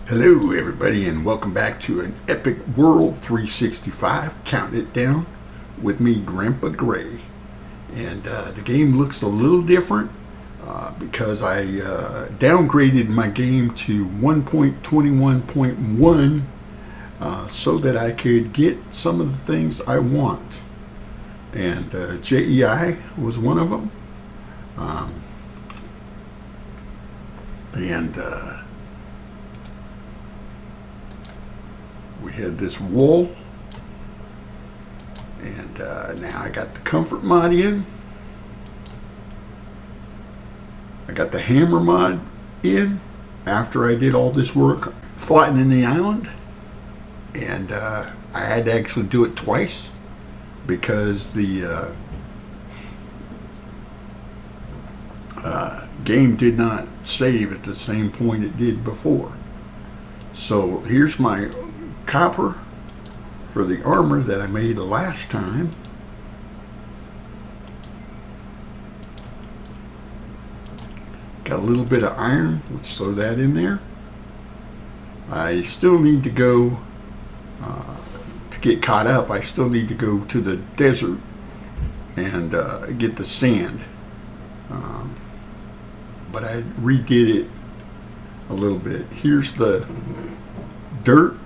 Hello, everybody, and welcome back to an Epic World 365, counting it down with me, Grandpa Gray. And the game looks a little different because I downgraded my game to 1.21.1 so that I could get some of the things I want. And JEI was one of them. And we had this wool, and now I got the comfort mod in. I got the hammer mod in after I did all this work flattening the island, and I had to actually do it twice because the game did not save at the same point it did before. So here's my copper for the armor that I made last time. Got a little bit of iron, let's throw that in there. I still need to go to get caught up. I still need to go to the desert and get the sand, but I redid it a little bit. Here's the dirt,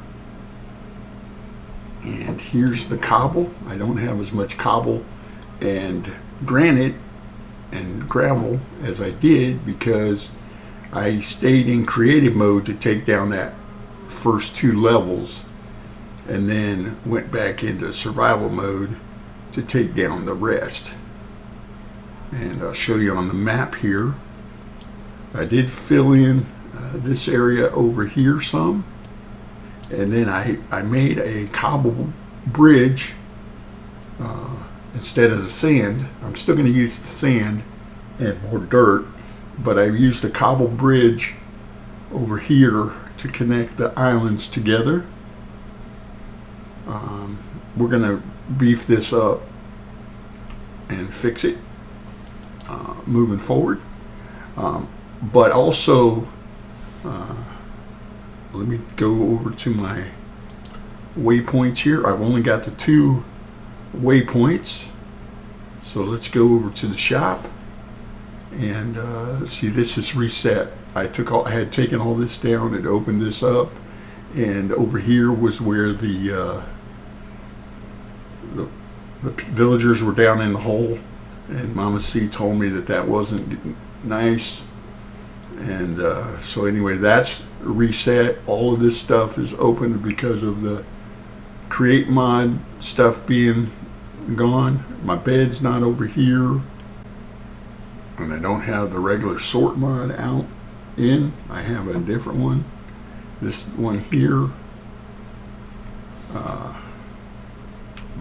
and here's the cobble. I don't have as much cobble and granite and gravel as I did because I stayed in creative mode to take down that first two levels and then went back into survival mode to take down the rest. And I'll show you on the map here. I did fill in this area over here some, and then I made a cobble bridge instead of the sand. I'm still going to use the sand and more dirt, but I used a cobble bridge over here to connect the islands together. We're going to beef this up and fix it moving forward. But also, let me go over to my waypoints here. I've only got the 2 waypoints, so let's go over to the shop and see. This is reset. I had taken all this down and opened this up, and over here was where the villagers were down in the hole, and Mama C told me that wasn't nice. And so anyway, that's reset. All of this stuff is open because of the create mod stuff being gone. My bed's not over here, and I don't have the regular sort mod out in. I have a different one, this one here,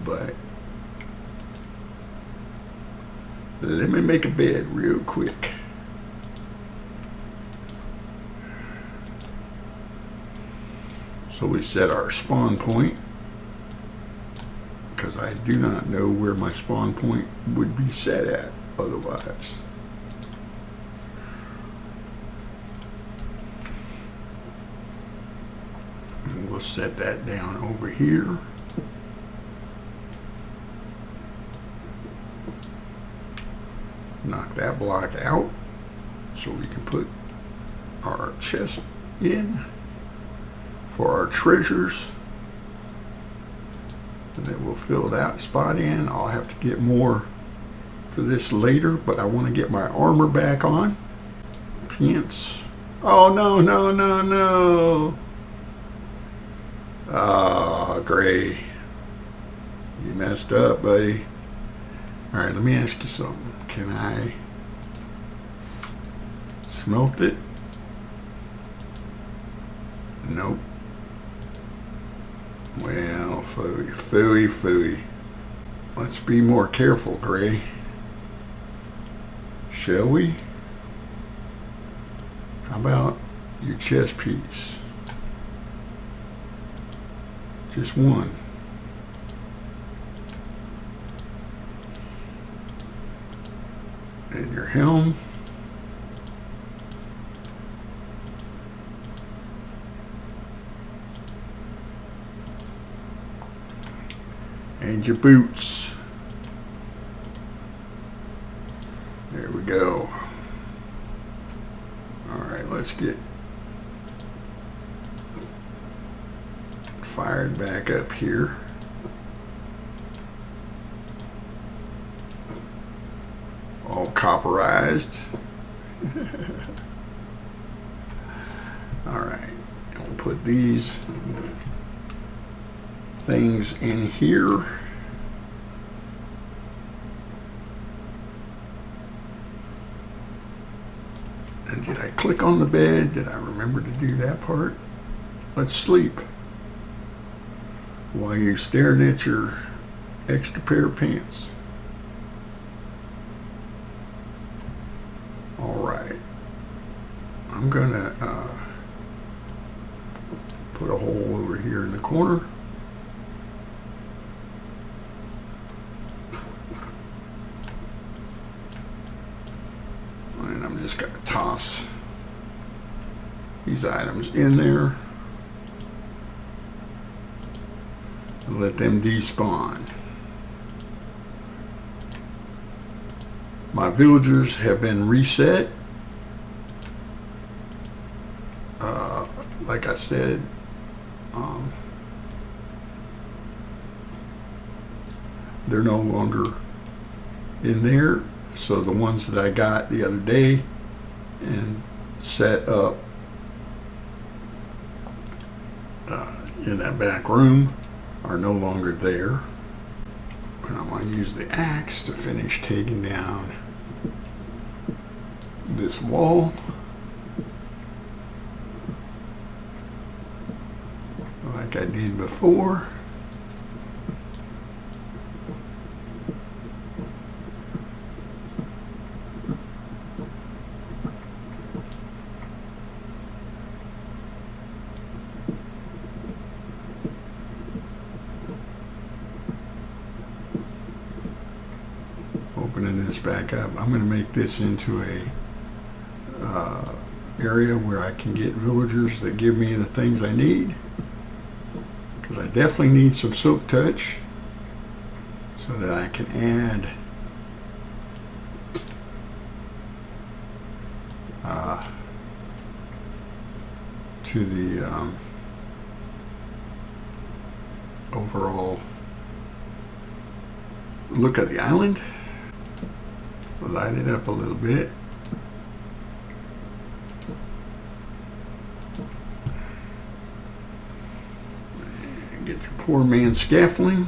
but let me make a bed real quick. So we set our spawn point, because I do not know where my spawn point would be set at otherwise. And we'll set that down over here. Knock that block out so we can put our chest in for our treasures, and then we'll fill that spot in. I'll have to get more for this later, but I want to get my armor back on. Pants. Oh, no, no, no, no. Oh, Gray, you messed up, buddy. All right, let me ask you something. Can I smelt it? Nope. Well, phooey. Let's be more careful, Gray. Shall we? How about your chest piece? Just one. And your helm. and your boots. There we go. Alright, let's get fired back up here. All copperized. Alright, we'll put these things in here. And did I click on the bed? Did I remember to do that part? Let's sleep while you're staring at your extra pair of pants. Alright, I'm gonna put a hole over here in the corner. And I'm just gonna toss these items in there and let them despawn. My villagers have been reset. Like I said, they're no longer in there. So the ones that I got the other day and set up in that back room are no longer there. And I'm going to use the axe to finish taking down this wall. Like I did before. Opening this back up, I'm going to make this into a area where I can get villagers that give me the things I need, because I definitely need some silk touch so that I can add to the overall look at the island. Light it up a little bit. And get your poor man scaffolding.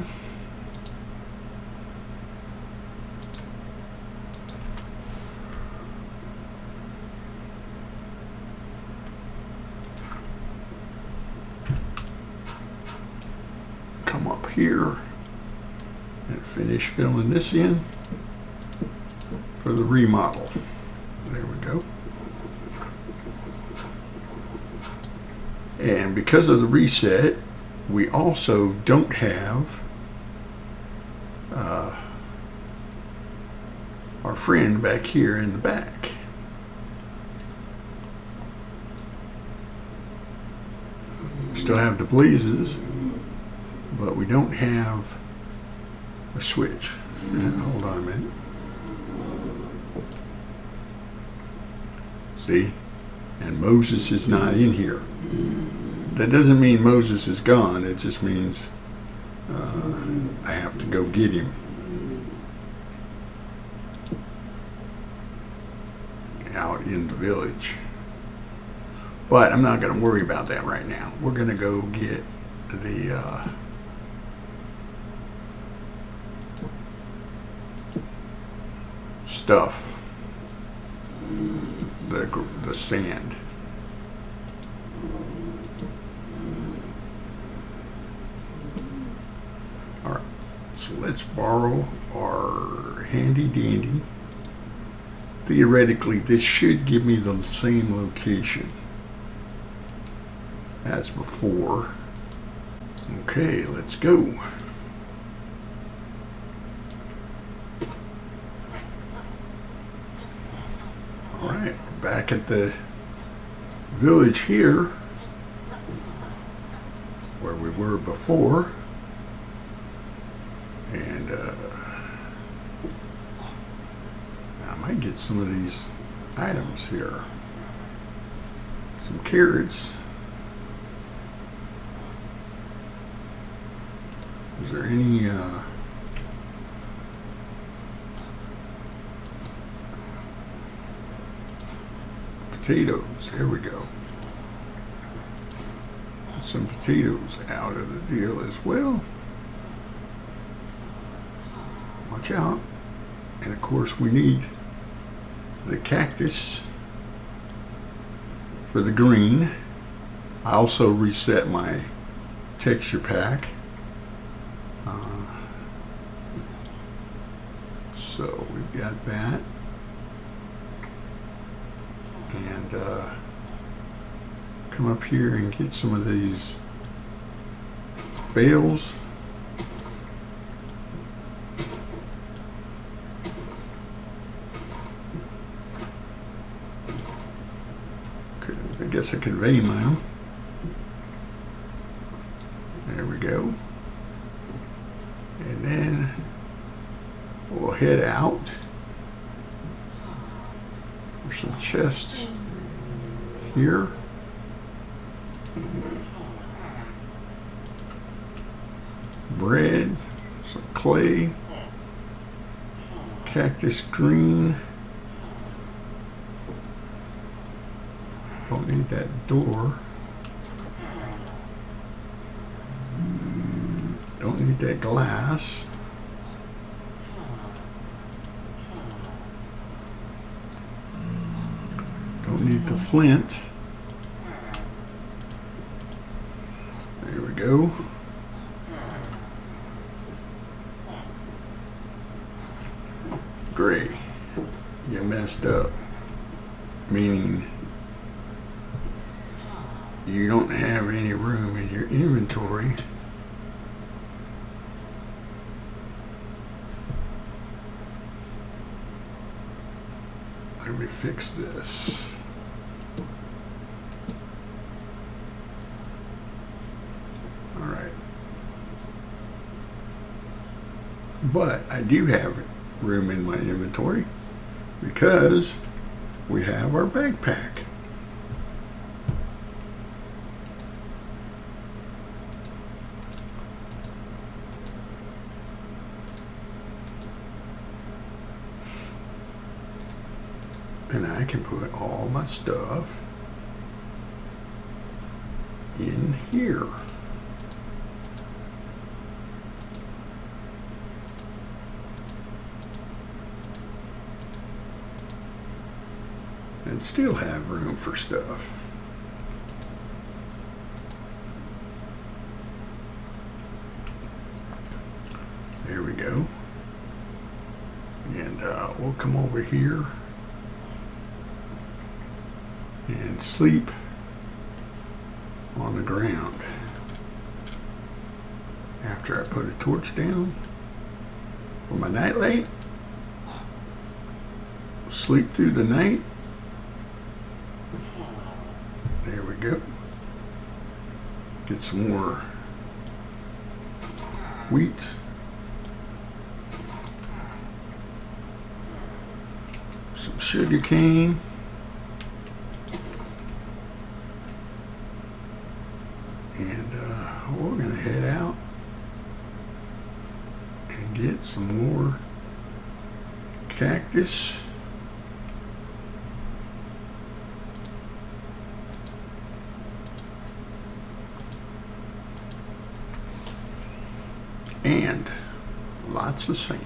Come up here and finish filling this in for the remodel. There we go. And because of the reset, we also don't have our friend back here in the back. Still have the blazes, but we don't have a switch. Hold on a minute. See? And Moses is not in here. That doesn't mean Moses is gone. It just means I have to go get him. Out in the village. But I'm not going to worry about that right now. We're going to go get the stuff. The sand. All right, so let's borrow our handy dandy. Theoretically, this should give me the same location as before. Okay, let's go. All right, we're back at the village here where we were before. get some of these items here. Some carrots. Is there any potatoes? There we go. Get some potatoes out of the deal as well. Watch out. And of course we need the cactus for the green. I also reset my texture pack. So we've got that. And come up here and get some of these bales. I guess I could vein them. There we go. And then we'll head out. There's some chests here. Bread, some clay, cactus green. Don't need that door. Don't need that glass. Don't need the flint. There we go. Gray, you messed up. Meaning you don't have any room in your inventory let me fix this. All right. But I do have room in my inventory because we have our backpack. And I can put all my stuff in here. And still have room for stuff. There we go. And we'll come over here and sleep on the ground. After I put a torch down for my nightlight, sleep through the night. There we go. Get some more wheat. Some sugar cane. And we're going to head out and get some more cactus. And lots of sand.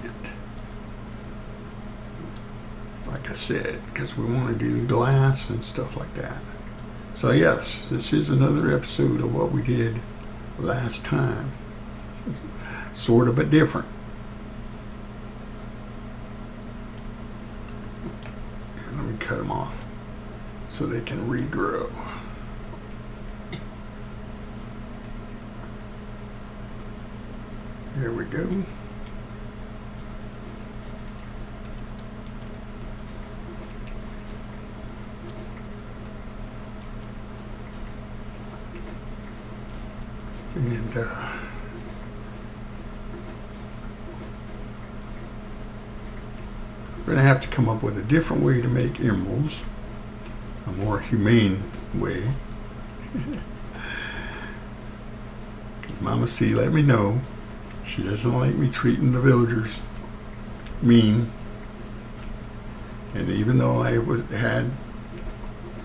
Like I said, because we want to do glass and stuff like that. So yes, this is another episode of what we did last time. Sort of, but different. And let me cut them off so they can regrow. There we go. And We're going to have to come up with a different way to make emeralds, a more humane way. Because Mama C let me know she doesn't like me treating the villagers mean. And even though I had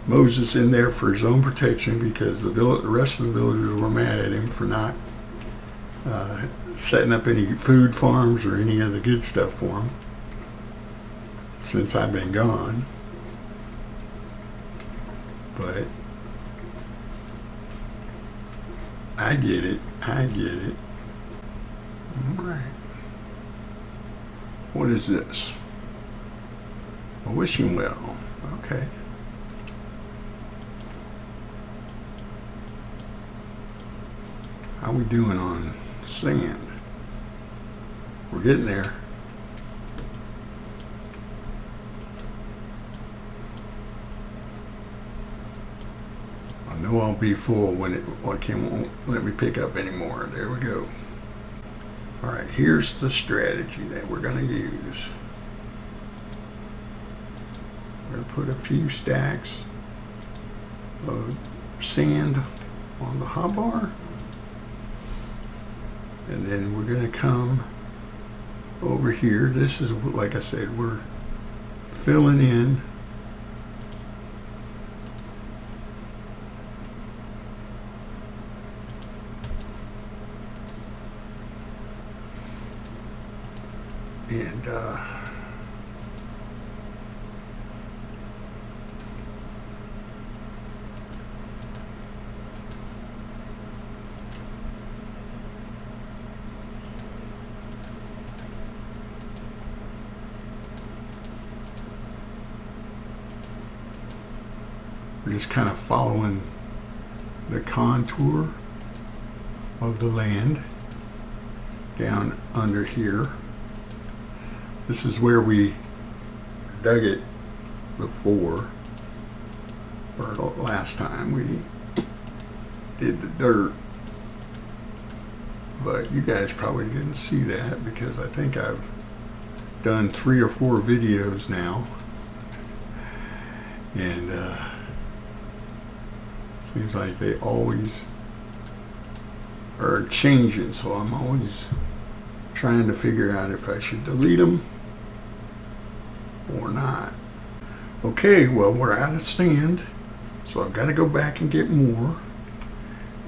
Moses in there for his own protection, because the rest of the villagers were mad at him for not setting up any food farms or any of the good stuff for him since I've been gone. But I get it. I get it. All right. What is this? A wishing well. Okay. How we doing on sand? We're getting there. I know I'll be full when it won't let me pick up anymore. There we go. All right, here's the strategy that we're going to use. We're going to put a few stacks of sand on the hotbar. And then we're going to come over here. This is, like I said, we're filling in and we're just kind of following the contour of the land down under here. This is where we dug it before, or last time we did the dirt. But you guys probably didn't see that because I think I've done 3 or 4 videos now. And seems like they always are changing, so I'm always trying to figure out if I should delete them or not. Okay, well, we're out of sand, so I've got to go back and get more.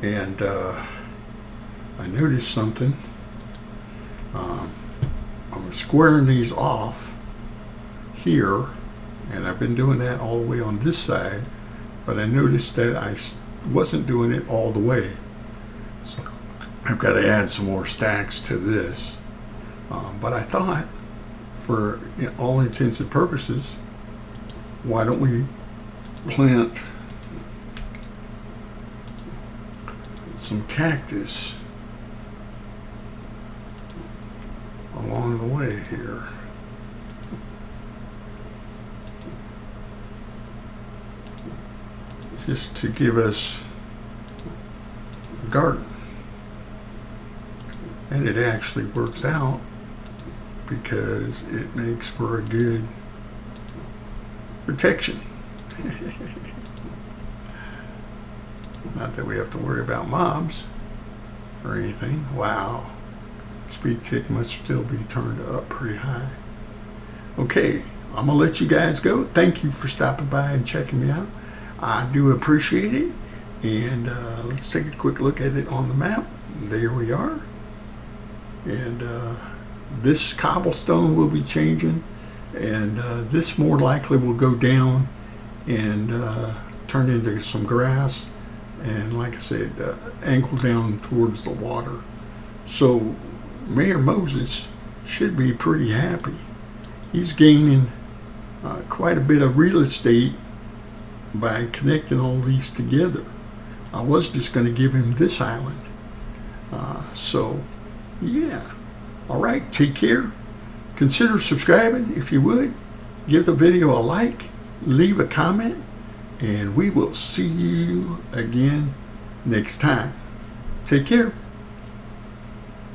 And I noticed something. I'm squaring these off here, and I've been doing that all the way on this side, but I noticed that I wasn't doing it all the way. So I've got to add some more stacks to this. But I thought, for all intents and purposes, why don't we plant some cactus along the way here. Just to give us a garden. And it actually works out because it makes for a good protection. Not that we have to worry about mobs or anything. Wow. Speed tick must still be turned up pretty high. Okay, I'm gonna let you guys go. Thank you for stopping by and checking me out. I do appreciate it. And let's take a quick look at it on the map. There we are. And this cobblestone will be changing, and this more likely will go down and turn into some grass, and like I said, ankle down towards the water. So Mayor Moses should be pretty happy. He's gaining quite a bit of real estate by connecting all these together. I was just going to give him this island. So yeah. All right, take care. Consider subscribing if you would. Give the video a like, leave a comment, and we will see you again next time. Take care.